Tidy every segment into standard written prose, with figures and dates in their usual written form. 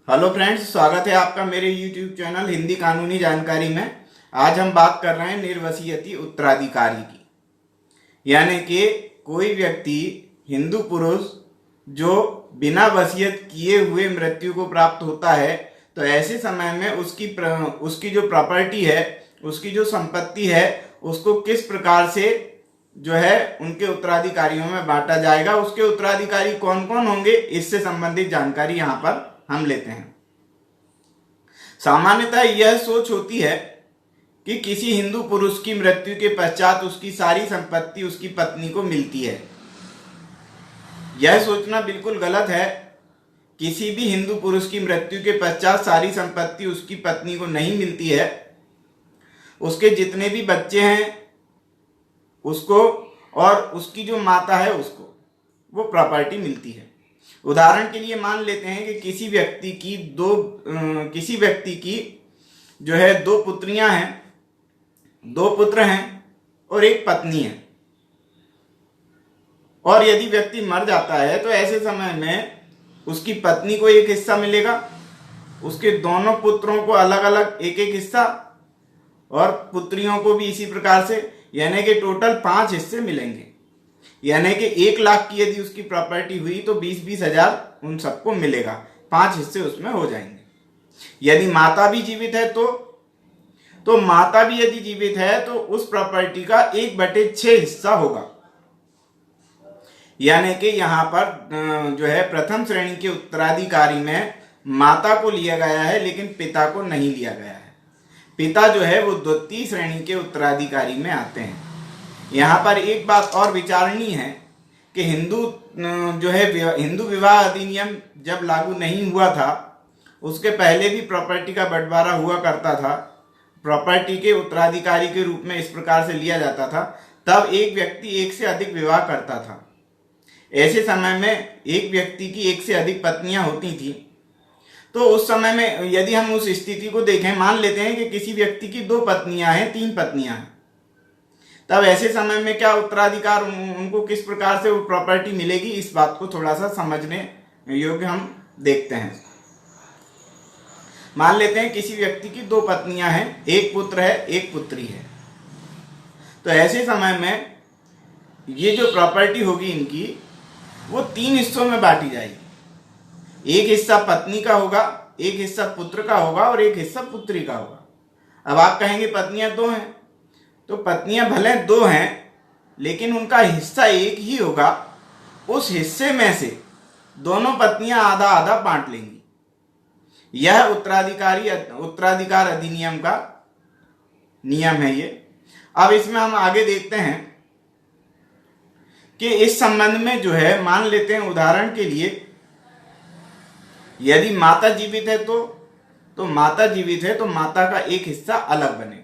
Hello friends, स्वागत है आपका मेरे यूट्यूब चैनल हिंदी कानूनी जानकारी में। आज हम बात कर रहे हैं निर्वसीयती उत्तराधिकारी की। यानी कि कोई व्यक्ति हिंदू पुरुष जो बिना वसीयत किए हुए मृत्यु को प्राप्त होता है, तो ऐसे समय में उसकी जो प्रॉपर्टी है, उसकी जो संपत्ति है, उसको किस प्रकार से जो है उनके उत्तराधिकारियों में बांटा जाएगा, उसके उत्तराधिकारी कौन कौन होंगे, इससे संबंधित जानकारी यहाँ पर हम लेते हैं। सामान्यतः यह सोच होती है कि किसी हिंदू पुरुष की मृत्यु के पश्चात उसकी सारी संपत्ति उसकी पत्नी को मिलती है। यह सोचना बिल्कुल गलत है। किसी भी हिंदू पुरुष की मृत्यु के पश्चात सारी संपत्ति उसकी पत्नी को नहीं मिलती है। उसके जितने भी बच्चे हैं उसको, और उसकी जो माता है उसको वो प्रॉपर्टी मिलती है। उदाहरण के लिए मान लेते हैं कि किसी व्यक्ति की जो है दो पुत्रियां हैं, दो पुत्र हैं और एक पत्नी है। और यदि व्यक्ति मर जाता है तो ऐसे समय में उसकी पत्नी को एक हिस्सा मिलेगा, उसके दोनों पुत्रों को अलग अलग एक एक हिस्सा, और पुत्रियों को भी इसी प्रकार से, यानी कि टोटल 5 हिस्से मिलेंगे। यानी कि 1 लाख की यदि उसकी प्रॉपर्टी हुई तो 20-20 हजार उन सबको मिलेगा, 5 हिस्से उसमें हो जाएंगे। यदि माता भी जीवित है तो माता भी यदि जीवित है तो उस प्रॉपर्टी का 1/6 हिस्सा होगा। यानी कि यहाँ पर जो है प्रथम श्रेणी के उत्तराधिकारी में माता को लिया गया है, लेकिन पिता को नहीं लिया गया है। पिता जो है वो द्वितीय श्रेणी के उत्तराधिकारी में आते हैं। यहाँ पर एक बात और विचारणीय है कि हिंदू विवाह अधिनियम जब लागू नहीं हुआ था, उसके पहले भी प्रॉपर्टी का बंटवारा हुआ करता था। प्रॉपर्टी के उत्तराधिकारी के रूप में इस प्रकार से लिया जाता था। तब एक व्यक्ति एक से अधिक विवाह करता था। ऐसे समय में एक व्यक्ति की एक से अधिक पत्नियां होती थी। तो उस समय में यदि हम उस स्थिति को देखें, मान लेते हैं कि किसी व्यक्ति की 2 पत्नियां हैं, 3 पत्नियां हैं, तब ऐसे समय में क्या उत्तराधिकार उनको किस प्रकार से वो प्रॉपर्टी मिलेगी, इस बात को थोड़ा सा समझने योग्य हम देखते हैं। मान लेते हैं किसी व्यक्ति की 2 पत्नियां हैं, एक पुत्र है, एक पुत्री है। तो ऐसे समय में ये जो प्रॉपर्टी होगी इनकी, वो 3 हिस्सों में बांटी जाएगी। एक हिस्सा पत्नी का होगा, एक हिस्सा पुत्र का होगा और एक हिस्सा पुत्री का होगा। अब आप कहेंगे पत्नियां 2 हैं, तो पत्नियां भले 2 हैं, लेकिन उनका हिस्सा एक ही होगा। उस हिस्से में से दोनों पत्नियां आधा आधा बांट लेंगी। यह उत्तराधिकार अधिनियम का नियम है ये। अब इसमें हम आगे देखते हैं कि इस संबंध में जो है, मान लेते हैं उदाहरण के लिए, यदि माता जीवित है तो माता का एक हिस्सा अलग बनेगा।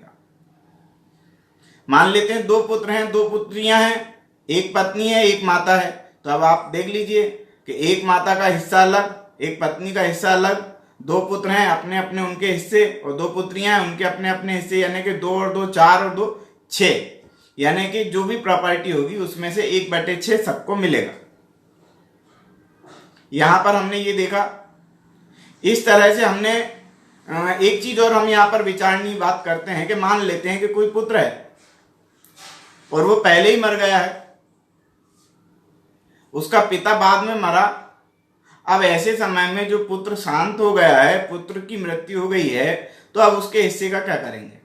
मान लेते हैं 2 पुत्र हैं, 2 पुत्रियां हैं, एक पत्नी है, एक माता है। तो अब आप देख लीजिए कि एक माता का हिस्सा अलग, एक पत्नी का हिस्सा अलग, 2 पुत्र हैं अपने अपने उनके हिस्से, और 2 पुत्रियां हैं उनके अपने अपने हिस्से। यानी कि 2 और 2 4 और 2 6। यानी कि जो भी प्रॉपर्टी होगी उसमें से 1/6 सबको मिलेगा। यहां पर हमने ये देखा। इस तरह से हमने एक चीज और हम यहां पर विचारणीय बात करते हैं कि मान लेते हैं कि कोई पुत्र है और वो पहले ही मर गया है, उसका पिता बाद में मरा। अब ऐसे समय में जो पुत्र शांत हो गया है, पुत्र की मृत्यु हो गई है, तो अब उसके हिस्से का क्या करेंगे?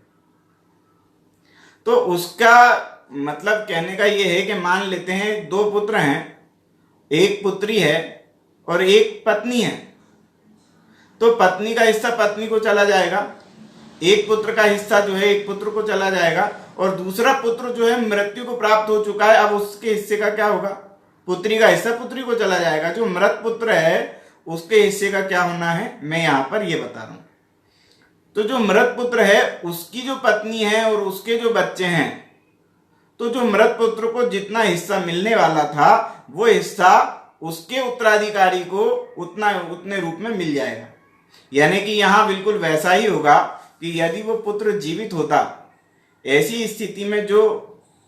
तो उसका मतलब कहने का ये है कि मान लेते हैं 2 पुत्र हैं, एक पुत्री है और एक पत्नी है। तो पत्नी का हिस्सा पत्नी को चला जाएगा, एक पुत्र का हिस्सा जो है एक पुत्र को चला जाएगा, और दूसरा पुत्र जो है मृत्यु को प्राप्त हो चुका है, अब उसके हिस्से का क्या होगा? पुत्री का हिस्सा पुत्री को चला जाएगा। जो मृत पुत्र है उसके हिस्से का क्या होना है, मैं यहां पर ये बता रहा हूं। तो जो मृत पुत्र है उसकी जो पत्नी है और उसके जो बच्चे हैं, तो जो मृत पुत्र को जितना हिस्सा मिलने वाला था वो हिस्सा उसके उत्तराधिकारी को उतने रूप में मिल जाएगा। यानी कि यहां बिल्कुल वैसा ही होगा कि यदि वो पुत्र जीवित होता, ऐसी स्थिति में जो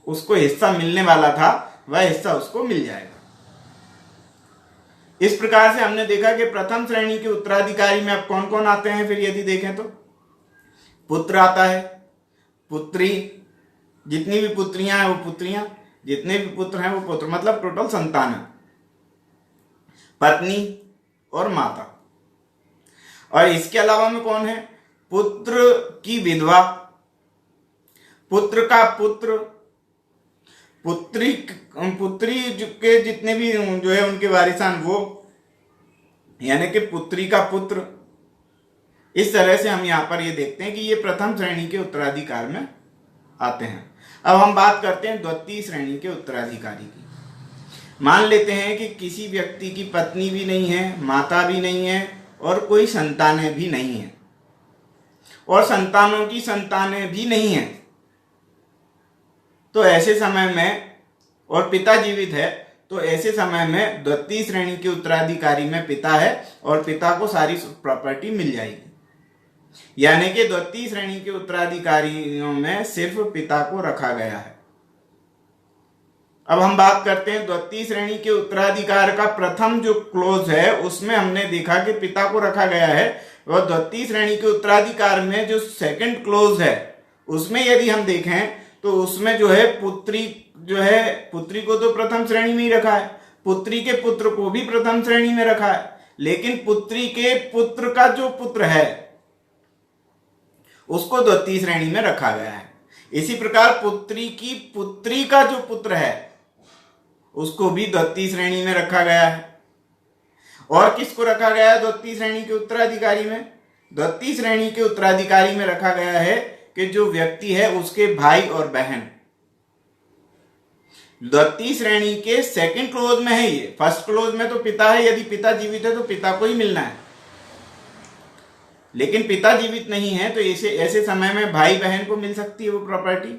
उसको हिस्सा मिलने वाला था वह हिस्सा उसको मिल जाएगा। इस प्रकार से हमने देखा कि प्रथम श्रेणी के उत्तराधिकारी में अब कौन कौन आते हैं। फिर यदि देखें तो पुत्र आता है, पुत्री, जितनी भी पुत्रियां हैं वो पुत्रियां, जितने भी पुत्र हैं वो पुत्र, मतलब टोटल संतान है, पत्नी और माता। और इसके अलावा में कौन है, पुत्र की विधवा, पुत्र का पुत्र, पुत्री के जितने भी जो है उनके वारिसान वो, यानी कि पुत्री का पुत्र। इस तरह से हम यहाँ पर ये देखते हैं कि ये प्रथम श्रेणी के उत्तराधिकार में आते हैं। अब हम बात करते हैं द्वितीय श्रेणी के उत्तराधिकारी की। मान लेते हैं कि किसी व्यक्ति की पत्नी भी नहीं है, माता भी नहीं है और कोई संतानें भी नहीं है, और संतानों की संतानें भी नहीं है। तो ऐसे समय में, और पिता जीवित है, तो ऐसे समय में द्वितीय श्रेणी के उत्तराधिकारी में पिता है और पिता को सारी प्रॉपर्टी मिल जाएगी। यानी कि द्वितीय श्रेणी के उत्तराधिकारियों में सिर्फ पिता को रखा गया है। अब हम बात करते हैं द्वितीय श्रेणी के उत्तराधिकार का प्रथम जो क्लोज है उसमें हमने देखा कि पिता को रखा गया है, और द्वितीय श्रेणी के उत्तराधिकार में जो सेकंड क्लोज है उसमें यदि हम देखें तो उसमें जो है पुत्री जो है, पुत्री को तो प्रथम श्रेणी में ही रखा है, पुत्री के पुत्र को भी प्रथम श्रेणी में रखा है, लेकिन पुत्री के पुत्र का जो पुत्र है उसको द्वितीय श्रेणी में रखा गया है। इसी प्रकार पुत्री की पुत्री का जो पुत्र है उसको भी द्वितीय श्रेणी में रखा गया है। और किसको रखा गया है द्वितीय श्रेणी के उत्तराधिकारी में? द्वितीय श्रेणी के उत्तराधिकारी में रखा गया है कि जो व्यक्ति है उसके भाई और बहन। द्वितीय श्रेणी के सेकंड क्लोज में है ये। फर्स्ट क्लोज में तो पिता है, यदि पिता जीवित है तो पिता को ही मिलना है, लेकिन पिता जीवित नहीं है तो ऐसे समय में भाई बहन को मिल सकती है वो प्रॉपर्टी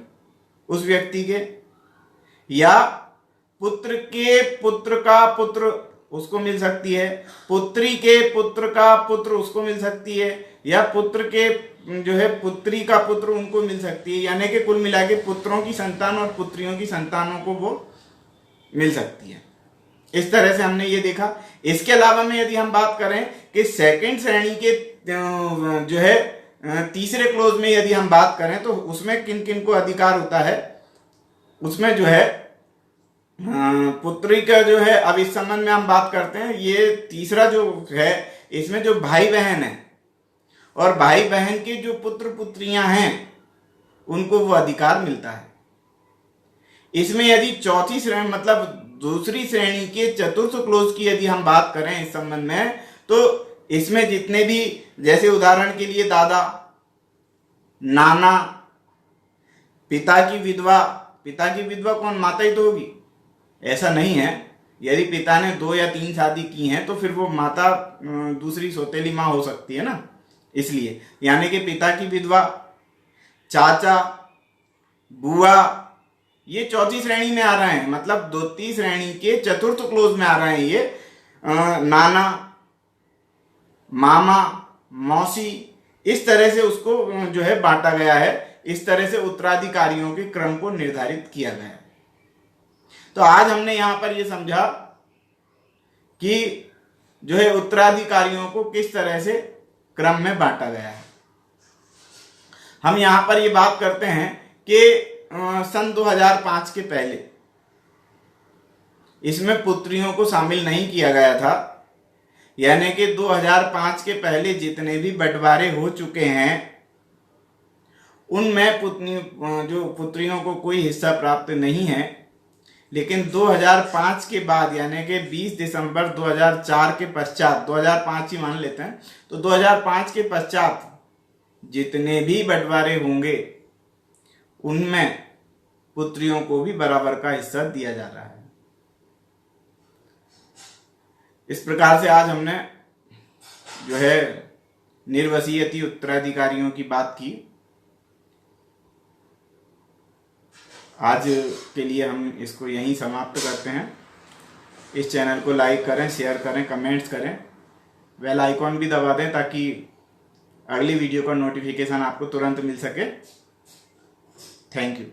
उस व्यक्ति के, या पुत्र के पुत्र का पुत्र उसको मिल सकती है, पुत्री के पुत्र का पुत्र उसको मिल सकती है, या पुत्र के जो है पुत्री का पुत्र उनको मिल सकती है। यानी कि कुल मिला के पुत्रों की संतान और पुत्रियों की संतानों को वो मिल सकती है। इस तरह से हमने ये देखा। इसके अलावा में यदि हम बात करें कि सेकंड श्रेणी के जो है तीसरे क्लोज में यदि हम बात करें तो उसमें किन किन को अधिकार होता है, उसमें जो है पुत्री का जो है, अब इस संबंध में हम बात करते हैं। ये तीसरा जो है इसमें जो भाई बहन है और भाई बहन के जो पुत्र पुत्रियां हैं उनको वो अधिकार मिलता है। इसमें यदि चौथी श्रेणी मतलब दूसरी श्रेणी के चतुर्थ क्लोज की यदि हम बात करें इस संबंध में, तो इसमें जितने भी, जैसे उदाहरण के लिए दादा, नाना, पिता की विधवा। पिता की विधवा कौन? माता ही तो होगी। ऐसा नहीं है, यदि पिता ने 2 या 3 शादी की हैं तो फिर वो माता दूसरी सौतेली माँ हो सकती है ना, इसलिए। यानी कि पिता की विधवा, चाचा, बुआ, ये चौथी श्रेणी में आ रहे हैं, मतलब द्वितीय श्रेणी के चतुर्थ क्लोज में आ रहे हैं ये। नाना, मामा, मौसी, इस तरह से उसको जो है बांटा गया है। इस तरह से उत्तराधिकारियों के क्रम को निर्धारित किया गया है। तो आज हमने यहां पर यह समझा कि जो है उत्तराधिकारियों को किस तरह से क्रम में बांटा गया है। हम यहां पर ये बात करते हैं कि सन 2005 के पहले इसमें पुत्रियों को शामिल नहीं किया गया था। यानी कि 2005 के पहले जितने भी बंटवारे हो चुके हैं उनमें जो पुत्रियों को कोई हिस्सा प्राप्त नहीं है। लेकिन 2005 के बाद यानी कि 20 दिसंबर 2004 के पश्चात, 2005 ही मान लेते हैं, तो 2005 के पश्चात जितने भी बंटवारे होंगे उनमें पुत्रियों को भी बराबर का हिस्सा दिया जा रहा है। इस प्रकार से आज हमने जो है निर्वसीयती उत्तराधिकारियों की बात की। आज के लिए हम इसको यहीं समाप्त करते हैं। इस चैनल को लाइक करें, शेयर करें, कमेंट्स करें, बेल आइकॉन भी दबा दें ताकि अगली वीडियो का नोटिफिकेशन आपको तुरंत मिल सके। Thank you.